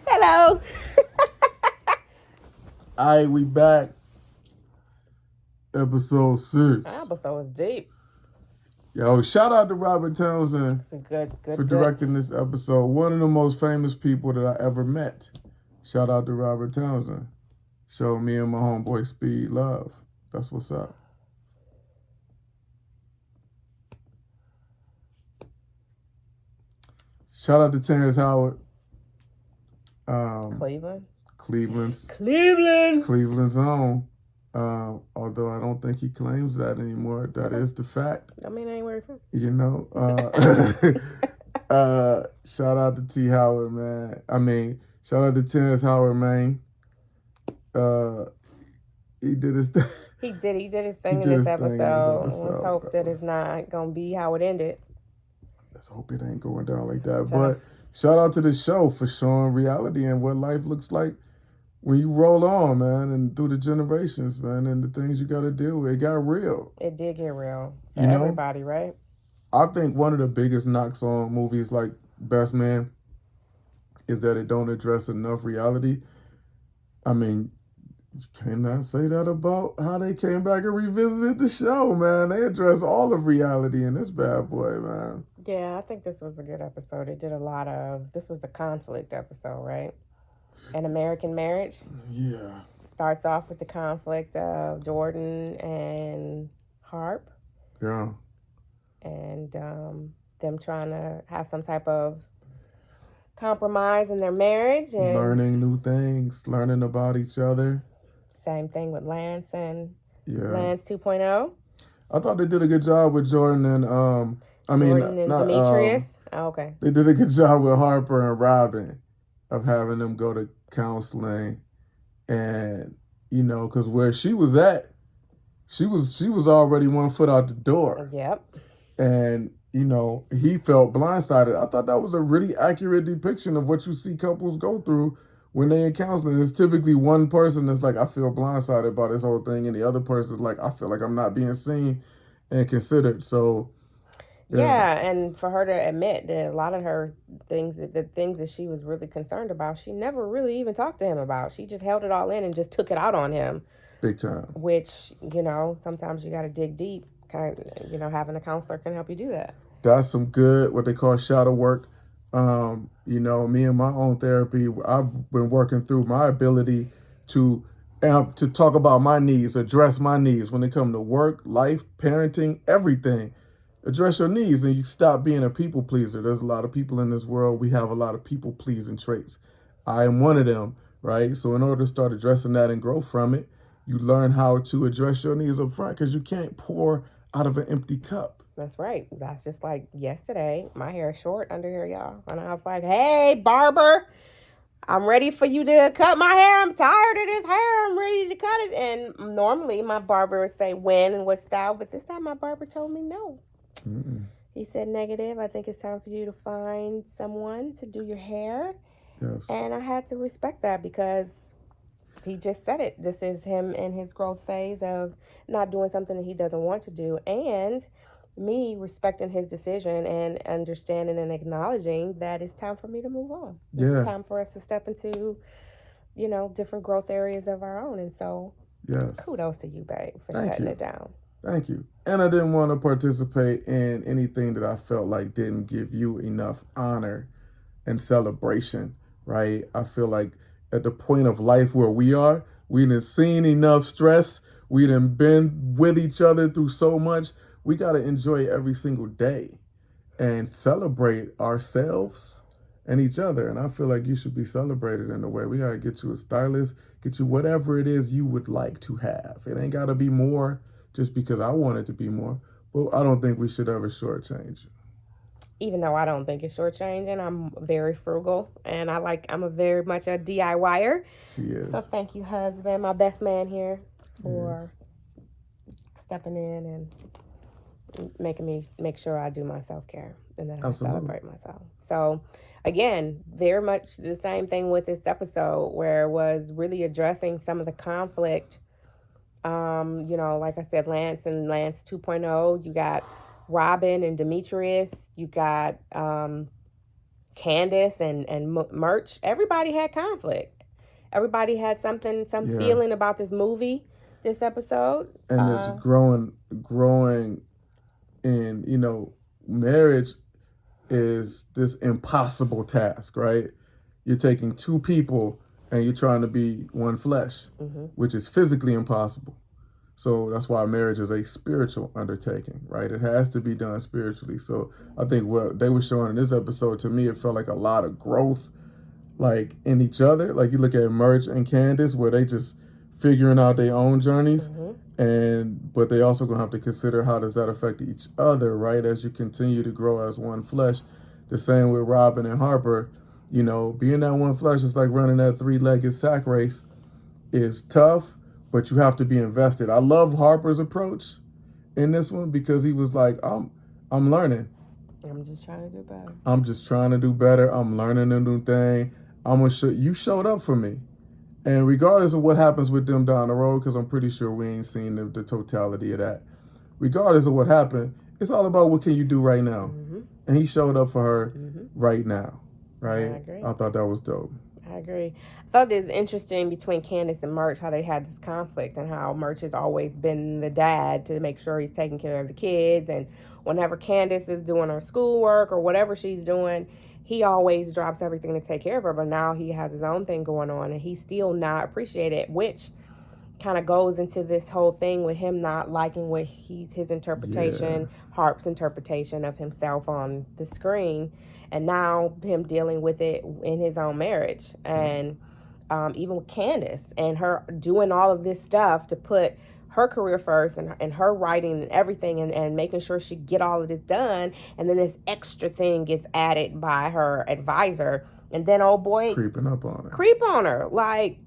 Hello. All right, we back. Episode 6. That episode was deep. Yo, shout out to Robert Townsend It's a good for directing this episode. One of the most famous people that I ever met. Shout out to Robert Townsend. Showed me and my homeboy Speed love. That's what's up. Shout out to Terrence Howard. Cleveland's own. Although I don't think he claims that anymore. That is the fact. I mean, I ain't worried for. You know. Shout out to T. Howard, man. I mean, shout out to Terrence Howard, man. He did his thing. He did his thing in this episode. Let's hope that it's not gonna be how it ended. Let's hope it ain't going down like that. But shout out to the show for showing reality and what life looks like when you roll on, man, and through the generations, man, and the things you got to deal with. It got real. It did get real. For everybody, right? I think one of the biggest knocks on movies like Best Man is that it don't address enough reality. I mean, you cannot say that about how they came back and revisited the show, man. They address all of reality in this bad boy, man. Yeah, I think this was a good episode. It did a lot of... This was the conflict episode, right? An American Marriage. Yeah. Starts off with the conflict of Jordan and Harp. Yeah. And them trying to have some type of compromise in their marriage. And learning new things, learning about each other. Same thing with Lance and Lance 2.0. I thought they did a good job with Jordan and Jordan and Demetrius. Okay. They did a good job with Harper and Robin of having them go to counseling, and you know, because where she was at, she was already 1 foot out the door. Yep. And you know, he felt blindsided. I thought that was a really accurate depiction of what you see couples go through when they in counseling. It's typically one person that's like, I feel blindsided by this whole thing, and the other person's like, I feel like I'm not being seen and considered. So yeah, and for her to admit that a lot of her things, the things that she was really concerned about, she never really even talked to him about. She just held it all in and just took it out on him. Big time. Which, you know, sometimes you got to dig deep. You know, having a counselor can help you do that. That's some good, what they call shadow work. You know, me and my own therapy, I've been working through my ability to talk about my needs, address my needs when it comes to work, life, parenting, everything. Address your needs and you stop being a people pleaser. There's a lot of people in this world. We have a lot of people pleasing traits. I am one of them, right? So in order to start addressing that and grow from it, you learn how to address your needs up front because you can't pour out of an empty cup. That's right. That's just like yesterday. My hair is short under here, y'all. And I was like, hey, barber, I'm ready for you to cut my hair. I'm tired of this hair. I'm ready to cut it. And normally my barber would say when and what style. But this time my barber told me no. Mm-mm. He said negative. I think it's time for you to find someone to do your hair. Yes. And I had to respect that because he just said it. This is him in his growth phase of not doing something that he doesn't want to do. And me respecting his decision and understanding and acknowledging that it's time for me to move on. It's time for us to step into, you know, different growth areas of our own. And so kudos to you, babe, for shutting it down. Thank you. And I didn't want to participate in anything that I felt like didn't give you enough honor and celebration, right? I feel like at the point of life where we are, we done seen enough stress. We done been with each other through so much. We got to enjoy every single day and celebrate ourselves and each other. And I feel like you should be celebrated in a way. We got to get you a stylist, get you whatever it is you would like to have. It ain't got to be more just because I want it to be more. But I don't think we should ever shortchange. Even though I don't think it's shortchanging, I'm very frugal and I'm a very much a DIYer. She is. So thank you, husband, my best man here, for stepping in and making me make sure I do my self-care and that I celebrate myself. So again, very much the same thing with this episode where it was really addressing some of the conflict Like I said, Lance and Lance 2.0. You got Robin and Demetrius. You got Candace and Merch. Everybody had conflict. Everybody had some Yeah, feeling about this movie, this episode. and it's growing in, marriage is this impossible task, right? You're taking two people and you're trying to be one flesh, which is physically impossible. So that's why marriage is a spiritual undertaking, right? It has to be done spiritually. So I think what they were showing in this episode, to me, it felt like a lot of growth, like in each other. Like you look at Merch and Candace, where they just figuring out their own journeys, but they also gonna have to consider how does that affect each other, right? As you continue to grow as one flesh. The same with Robin and Harper. Being that one flesh is like running that three-legged sack race is tough, but you have to be invested. I love Harper's approach in this one because he was like, I'm learning. I'm just trying to do better. I'm just trying to do better. I'm learning a new thing. I'm gonna show you showed up for me. And regardless of what happens with them down the road, because I'm pretty sure we ain't seen the totality of that. Regardless of what happened, it's all about what can you do right now. And he showed up for her right now, right? I agree. I thought that was dope. I agree. I thought it was interesting between Candace and Merch how they had this conflict and how Merch has always been the dad to make sure he's taking care of the kids. And whenever Candace is doing her schoolwork or whatever she's doing, he always drops everything to take care of her. But now he has his own thing going on and he's still not appreciated, which kind of goes into this whole thing with him not liking what his interpretation, Harp's interpretation of himself on the screen, and now him dealing with it in his own marriage, and even with Candace and her doing all of this stuff to put her career first and her writing and everything and making sure she get all of this done, and then this extra thing gets added by her advisor, and then oh boy, creep on her. Like,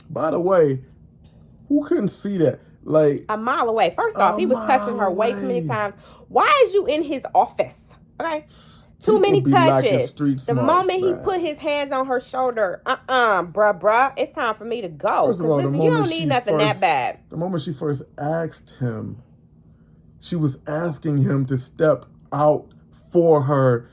by the way, who couldn't see that? Like a mile away. First off, he was touching her way too many times. Why is you in his office? Okay. Too many touches. The moment he put his hands on her shoulder, bruh, it's time for me to go. First of all, listen, you don't need nothing that bad. The moment she first asked him, she was asking him to step out for her.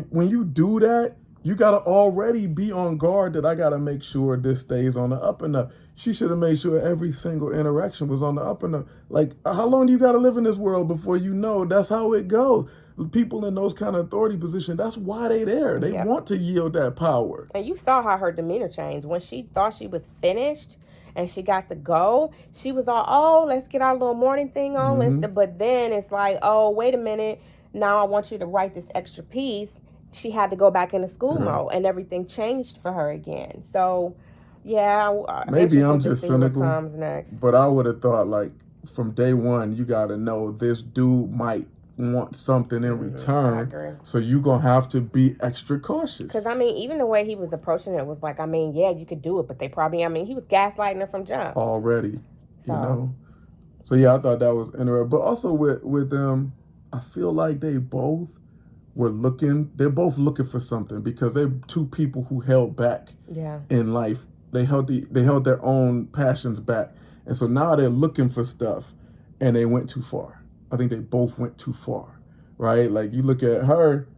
When you do that, you gotta already be on guard that I gotta make sure this stays on the up and up. She should have made sure every single interaction was on the up and up. Like, how long do you gotta live in this world before you know that's how it goes? People in those kind of authority positions, that's why they there. They want to yield that power. And you saw how her demeanor changed. When she thought she was finished and she got to go, she was all, oh, let's get our little morning thing on. But then it's like, oh, wait a minute. Now I want you to write this extra piece. She had to go back into school mode and everything changed for her again. So, yeah. Maybe I'm just cynical, what comes next. But I would have thought, like, from day one, you got to know this dude might want something in return. So you're going to have to be extra cautious. Because, even the way he was approaching it was like, you could do it, but they probably, he was gaslighting her from jump. Already, So, yeah, I thought that was interesting. But also with them, I feel like they're both looking for something because they're two people who held back in life. They held their own passions back. And so now they're looking for stuff and they went too far. I think they both went too far, right? Like you look at her,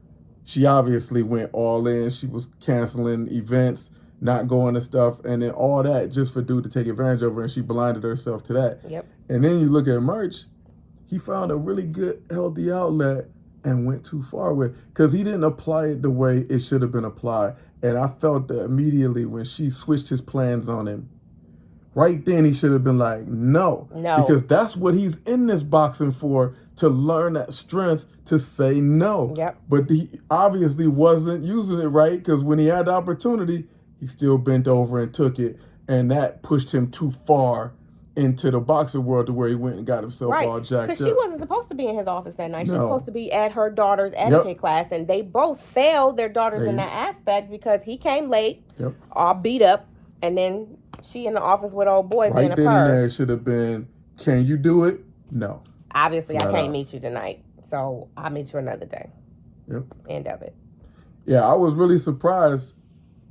she obviously went all in. She was canceling events, not going to stuff, and then all that just for dude to take advantage of her, and she blinded herself to that. Yep. And then you look at Merch, he found a really good, healthy outlet and went too far with it because he didn't apply it the way it should have been applied. And I felt that immediately when she switched his plans on him. Right then, he should have been like, no. Because that's what he's in this boxing for, to learn that strength to say no. Yep. But he obviously wasn't using it right because when he had the opportunity, he still bent over and took it. And that pushed him too far into the boxing world to where he went and got himself all jacked up. Because she wasn't supposed to be in his office that night. She was supposed to be at her daughter's etiquette class. And they both failed their daughters in that aspect because he came late, all beat up, and then she in the office with old boy being a perv. Right then and there should have been, can you do it? No. Obviously, I can't meet you tonight. So I'll meet you another day. Yep. End of it. Yeah, I was really surprised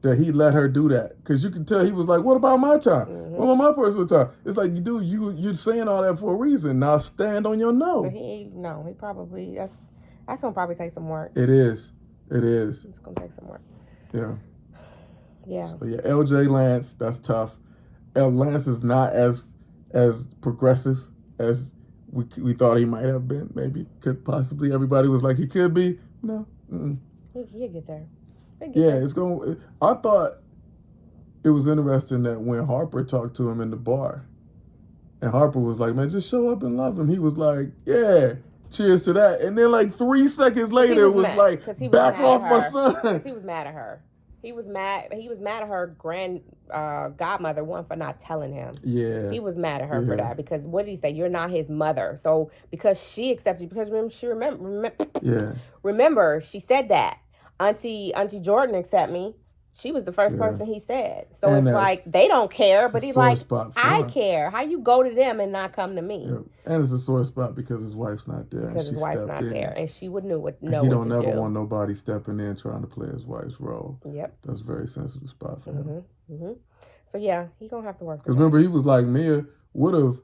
that he let her do that, because you can tell he was like, "What about my time? What about my personal time?" It's like, you're saying all that for a reason. Now stand on your no. But he probably that's gonna probably take some work. It is. It's gonna take some work. Yeah. Yeah. So yeah, LJ Lance, that's tough. Lance is not as progressive as we thought he might have been. Maybe could possibly. Everybody was like he could be. No. He'll get there. It's going. I thought it was interesting that when Harper talked to him in the bar, and Harper was like, "Man, just show up and love him." He was like, "Yeah, cheers to that." And then like 3 seconds later, it was like, "Back off my son." He was mad at her. He was mad at her godmother, one, for not telling him. Yeah. He was mad at her for that, because what did he say? You're not his mother. So because she accepted you, because remember, she said that. Auntie Jordan accept me. She was the first person he said. So it's like, they don't care, but he's like, I care. How you go to them and not come to me? Yeah. And it's a sore spot because his wife's not there. Because his wife's not there. And she would know what to do. He don't never want nobody stepping in trying to play his wife's role. Yep. That's a very sensitive spot for him. So yeah, he gonna have to work. Because remember, he was like, Mia would have,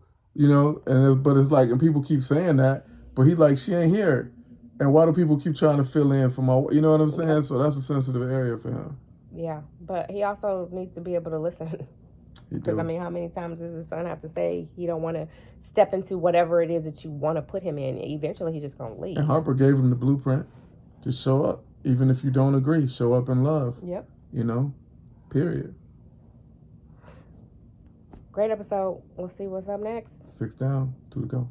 but it's like, and people keep saying that, but he like, she ain't here. And why do people keep trying to fill in for my, you know what I'm saying? Yep. So that's a sensitive area for him. Yeah, but he also needs to be able to listen. Because, I mean, how many times does his son have to say he don't want to step into whatever it is that you want to put him in? Eventually, he's just going to leave. And Harper gave him the blueprint. Just show up. Even if you don't agree, show up in love. Yep. Period. Great episode. We'll see what's up next. 6 down, 2 to go.